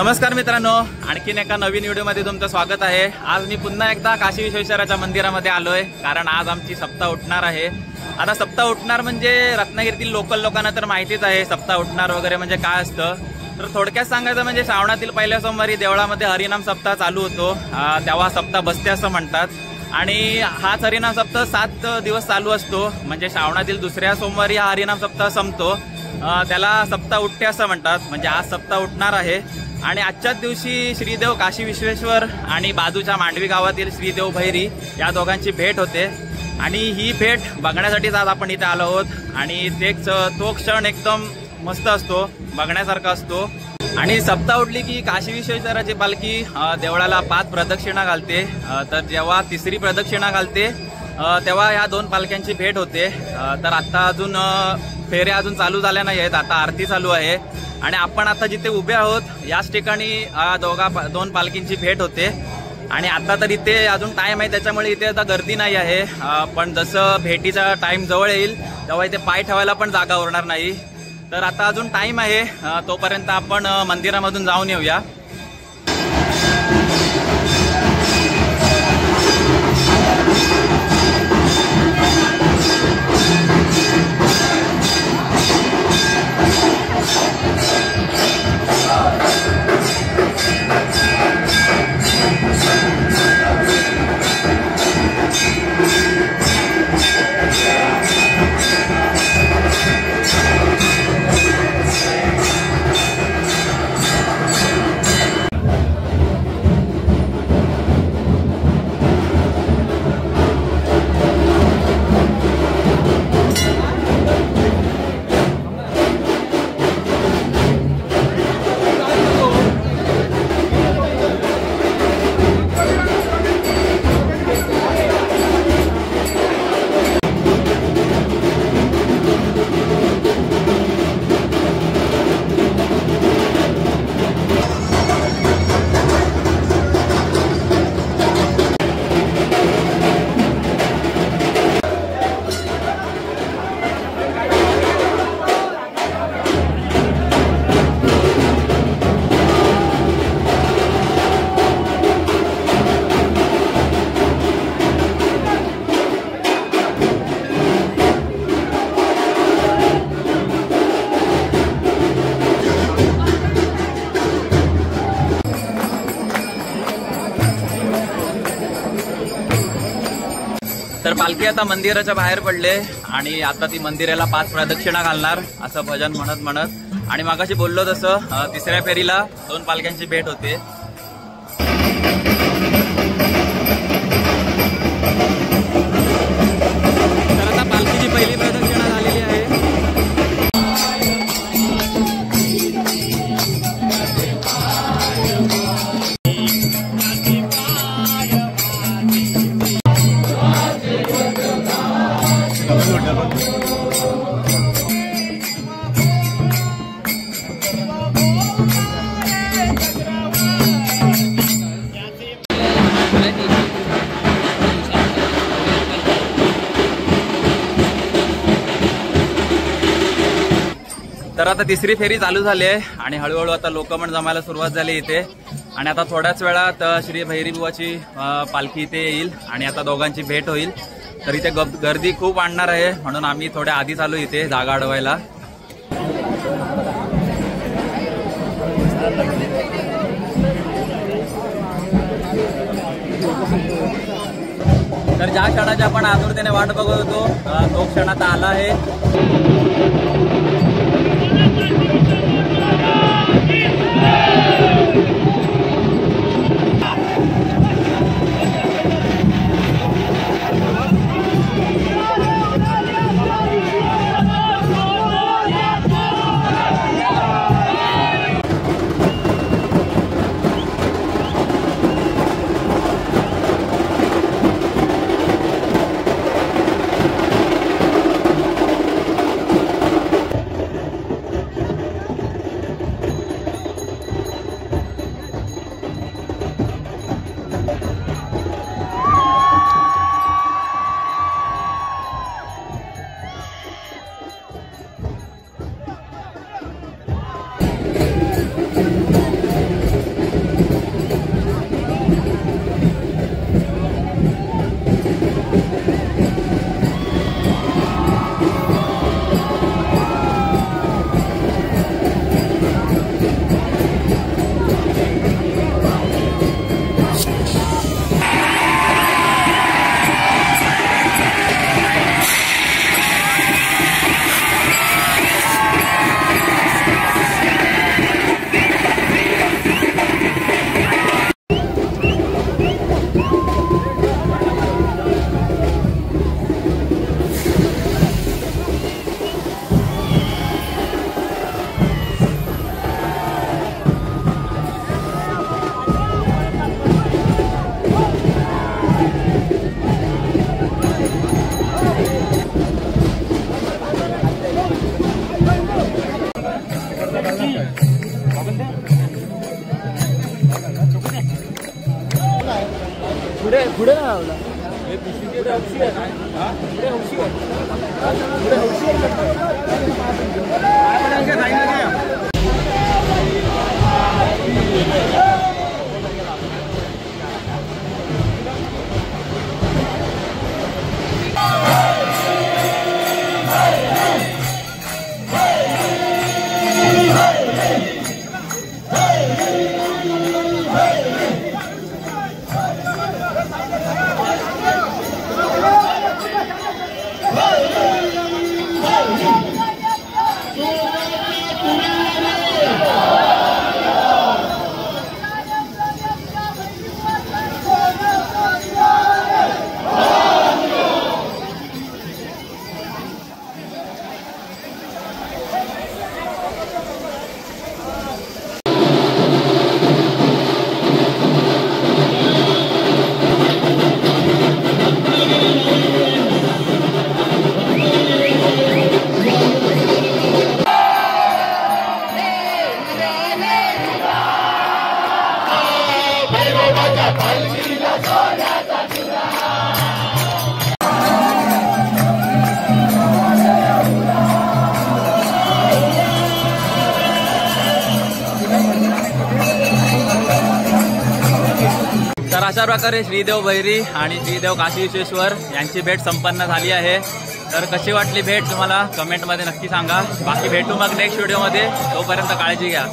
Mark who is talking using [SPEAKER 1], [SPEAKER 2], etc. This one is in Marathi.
[SPEAKER 1] नमस्कार मित्रांनो, आणखीन एका नवीन व्हिडिओमध्ये तुमचं स्वागत आहे। आज मी पुन्हा एकदा काशी विश्वेश्वराच्या मंदिरामध्ये आलोय, कारण आज आमची सप्ताह उठणार आहे। आता सप्ताह उठणार म्हणजे रत्नागिरीतील लोकल लोकांना तर माहितीच आहे सप्ताह उठणार वगैरे म्हणजे काय असतं। तर थोडक्यात सांगायचं म्हणजे श्रावणातील पहिल्या सोमवारी देवळामध्ये हरिनाम सप्ताह चालू होतो, तेव्हा सप्ताह बसते असं म्हणतात। आणि हाच हरिनाम सप्ताह 7 दिवस चालू असतो, म्हणजे श्रावणातील दुसऱ्या सोमवारी हा हरिनाम सप्ताह संपतो, त्याला सप्ताह उठते असं म्हणतात। म्हणजे आज सप्ताह उठणार आहे आणि आजच्याच दिवशी श्रीदेव काशी विश्वेश्वर आणि बाजूच्या मांडवी गावातील श्रीदेव भैरी या दोघांची भेट होते। आणि ही भेट बघण्यासाठीच आज आपण इथे आलो आहोत आणि तो क्षण एकदम मस्त असतो, बघण्यासारखा असतो। आणि सप्ताह उठली की काशी विश्वेश्वराची पालखी देवळाला 5 प्रदक्षिणा घालते। तर जेव्हा तिसरी प्रदक्षिणा घालते तेव्हा ह्या 2 पालख्यांची भेट होते। तर आता अजून फेऱ्या अजून चालू झाल्या नाही आहेत, आता आरती चालू आहे आणि आपण आता जिथे उभे आहोत याच ठिकाणी 2 पालखींची भेट होते। आणि आता तर इथे अजून टाइम आहे, त्याच्यामुळे इथे आता गर्दी नाही आहे, पण जसं भेटीचा टाइम जवळ येईल तेव्हा इथे पाय ठेवायला पण जागा उरणार नाही। तर आता अजून टाइम आहे, तोपर्यंत आपण मंदिरामधून जाऊन येऊया। तर पालखी आता मंदिराच्या बाहेर पडले आणि आता ती मंदिराला 5 प्रदक्षिणा घालणार असं भजन म्हणत आणि मागाशी बोललो तसं तिसऱ्या फेरीला 2 पालख्यांची भेट होते। तर आता पालखीची पहिली प्रदक्षिणा झालेली आहे। तर आता तिसरी फेरी चालू झाली आहे आणि हळूहळू आता लोक पण जमायला सुरुवात झाली इथे। आणि आता थोड्याच वेळात श्री भैरीबुवाची पालखी इथे येईल आणि आता दोघांची भेट होईल। तर इथे गर्दी खूप वाढणार आहे, म्हणून आम्ही थोड्या आधीच आलो इथे जागा अडवायला। तर ज्या क्षणाची आपण आतुरतेने वाट बघत होतो तो क्षण आता आला आहे।
[SPEAKER 2] पुढे पुढे नाही लावला पुढे हौशी आहे पुढे हौशी आहे पुढे हौशी
[SPEAKER 1] तर अशा प्रकारे श्रीदेव भैरी आणि श्रीदेव काशी विश्वेश्वर यांची भेट संपन्न झाली आहे। तर कशी वाटली भेट तुम्हाला कमेंटमध्ये नक्की सांगा। बाकी भेटू मग नेक्स्ट व्हिडिओमध्ये, तोपर्यंत काळजी घ्या।